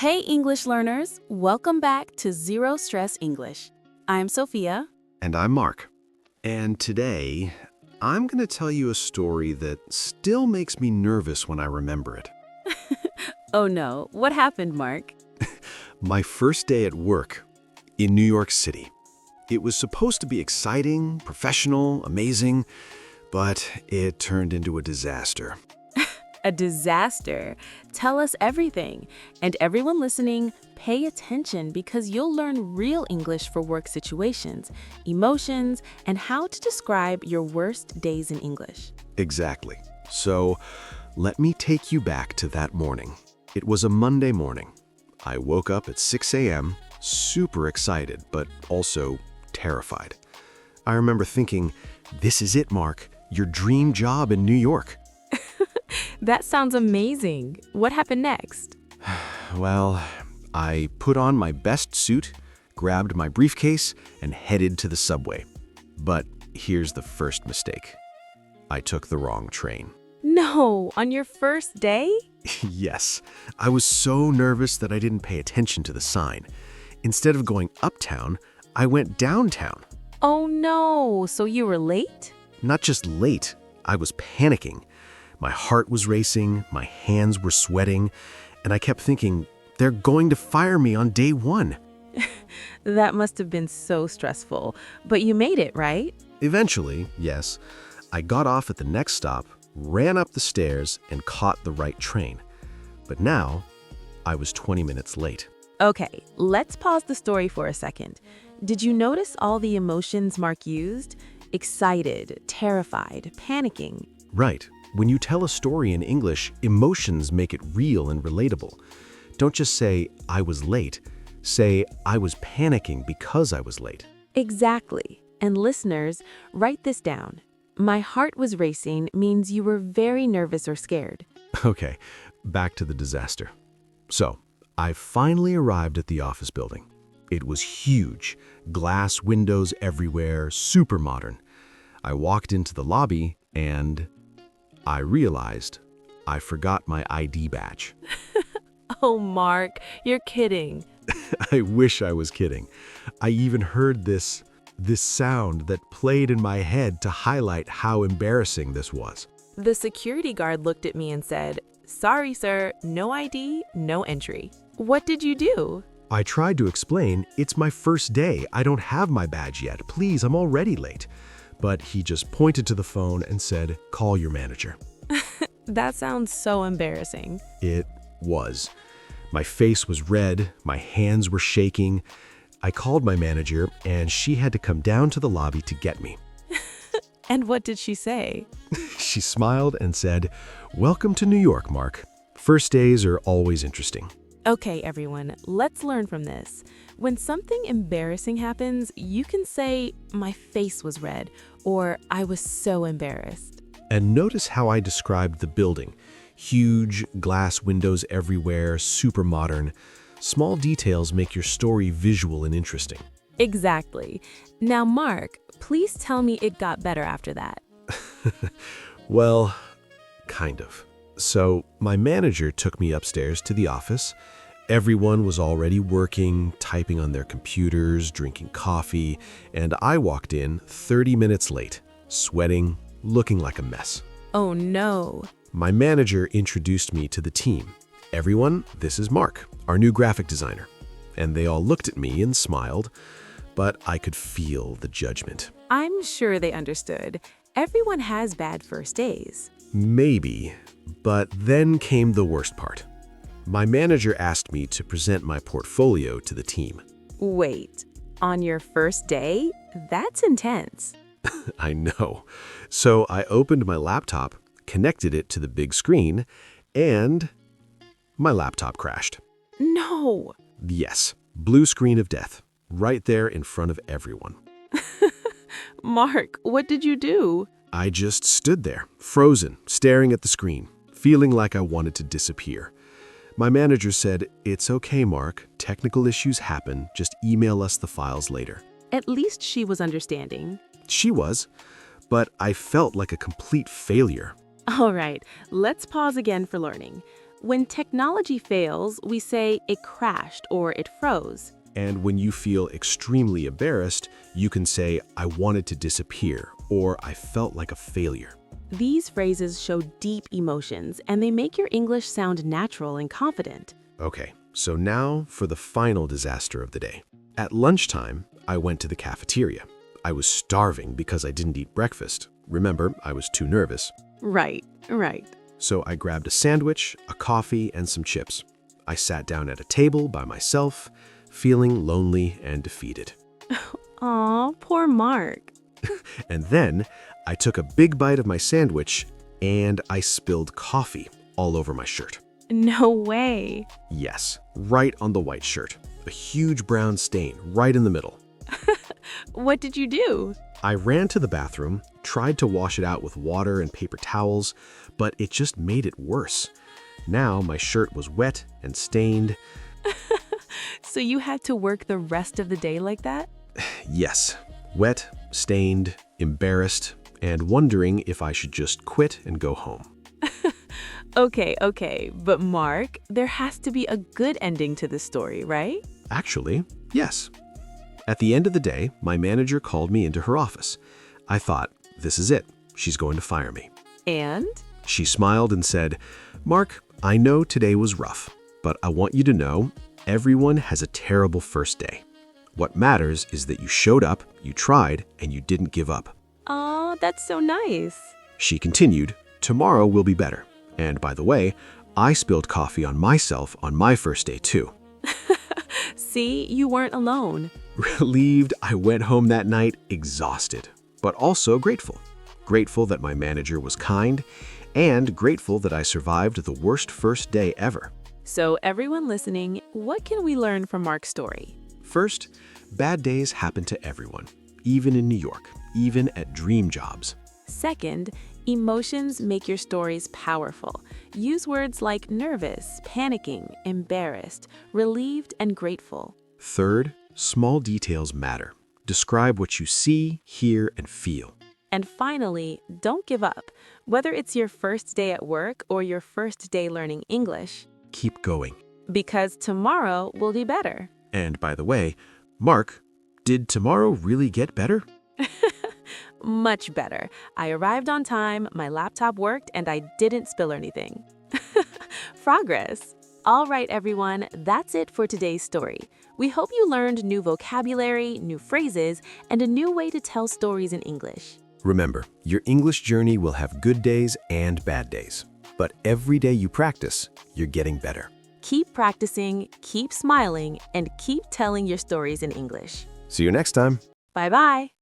Hey, English learners! Welcome back to Zero Stress English. I'm Sophia. And I'm Mark. And today, I'm going to tell you a story that still makes me nervous when I remember it. Oh no, what happened, Mark? My first day at work in New York City. It was supposed to be exciting, professional, amazing, but it turned into a disaster. A disaster. Tell us everything. And everyone listening, pay attention because you'll learn real English for work situations, emotions, and how to describe your worst days in English. Exactly. So, let me take you back to that morning. It was a Monday morning. I woke up at 6 a.m., super excited, but also terrified. I remember thinking, this is it, Mark, your dream job in New York. That sounds amazing. What happened next? Well, I put on my best suit, grabbed my briefcase, and headed to the subway. But here's the first mistake. I took the wrong train. No, on your first day? Yes, I was so nervous that I didn't pay attention to the sign. Instead of going uptown, I went downtown. Oh no, so you were late? Not just late, I was panicking. My heart was racing, my hands were sweating, and I kept thinking, they're going to fire me on day one. That must have been so stressful, but you made it, right? Eventually, yes, I got off at the next stop, ran up the stairs, and caught the right train. But now, I was 20 minutes late. Okay, let's pause the story for a second. Did you notice all the emotions Mark used? Excited, terrified, panicking. Right. When you tell a story in English, emotions make it real and relatable. Don't just say, I was late. Say, I was panicking because I was late. Exactly. And listeners, write this down. My heart was racing means you were very nervous or scared. Okay, back to the disaster. So, I finally arrived at the office building. It was huge, glass windows everywhere, super modern. I walked into the lobby and I realized I forgot my ID badge. Oh, Mark, you're kidding. I wish I was kidding. I even heard this sound that played in my head to highlight how embarrassing this was. The security guard looked at me and said, "Sorry, sir, no ID, no entry." What did you do? I tried to explain, it's my first day. I don't have my badge yet. Please, I'm already late. But he just pointed to the phone and said, call your manager. That sounds so embarrassing. It was. My face was red, my hands were shaking. I called my manager and she had to come down to the lobby to get me. And what did she say? She smiled and said, welcome to New York, Mark. First days are always interesting. Okay, everyone, let's learn from this. When something embarrassing happens, you can say, my face was red, or I was so embarrassed. And notice how I described the building. Huge, glass windows everywhere, super modern. Small details make your story visual and interesting. Exactly. Now, Mark, please tell me it got better after that. Well, kind of. So my manager took me upstairs to the office. Everyone was already working, typing on their computers, drinking coffee, and I walked in 30 minutes late, sweating, looking like a mess. Oh no. My manager introduced me to the team. Everyone, this is Mark, our new graphic designer. And they all looked at me and smiled, but I could feel the judgment. I'm sure they understood. Everyone has bad first days. Maybe, but then came the worst part. My manager asked me to present my portfolio to the team. Wait, on your first day? That's intense. I know. So I opened my laptop, connected it to the big screen, and my laptop crashed. No. Yes, blue screen of death, right there in front of everyone. Mark, what did you do? I just stood there, frozen, staring at the screen, feeling like I wanted to disappear. My manager said, it's okay, Mark. Technical issues happen. Just email us the files later. At least she was understanding. She was, but I felt like a complete failure. All right, let's pause again for learning. When technology fails, we say it crashed or it froze. And when you feel extremely embarrassed, you can say, I wanted to disappear, or I felt like a failure. These phrases show deep emotions, and they make your English sound natural and confident. Okay, so now for the final disaster of the day. At lunchtime, I went to the cafeteria. I was starving because I didn't eat breakfast. Remember, I was too nervous. Right. So I grabbed a sandwich, a coffee, and some chips. I sat down at a table by myself, feeling lonely and defeated. Aw, poor Mark. And then I took a big bite of my sandwich and I spilled coffee all over my shirt. No way. Yes, right on the white shirt. A huge brown stain right in the middle. What did you do? I ran to the bathroom, tried to wash it out with water and paper towels, but it just made it worse. Now my shirt was wet and stained. So you had to work the rest of the day like that? Yes, wet, stained, embarrassed, and wondering if I should just quit and go home. Okay, but Mark, there has to be a good ending to this story, right? Actually, yes. At the end of the day, my manager called me into her office. I thought, this is it. She's going to fire me. And? She smiled and said, Mark, I know today was rough, but I want you to know everyone has a terrible first day. What matters is that you showed up, you tried, and you didn't give up. Aw, that's so nice. She continued, tomorrow will be better. And by the way, I spilled coffee on myself on my first day too. See, you weren't alone. Relieved, I went home that night exhausted, but also grateful. Grateful that my manager was kind, and grateful that I survived the worst first day ever. So everyone listening, what can we learn from Mark's story? First, bad days happen to everyone, even in New York, even at dream jobs. Second, emotions make your stories powerful. Use words like nervous, panicking, embarrassed, relieved, and grateful. Third, small details matter. Describe what you see, hear, and feel. And finally, don't give up. Whether it's your first day at work or your first day learning English, Keep going. because tomorrow will be better. And by the way, Mark, did tomorrow really get better? Much better. I arrived on time, my laptop worked, and I didn't spill anything. Progress. All right, everyone, that's it for today's story. We hope you learned new vocabulary, new phrases, and a new way to tell stories in English. Remember, your English journey will have good days and bad days. But every day you practice, you're getting better. Keep practicing, keep smiling, and keep telling your stories in English. See you next time. Bye-bye.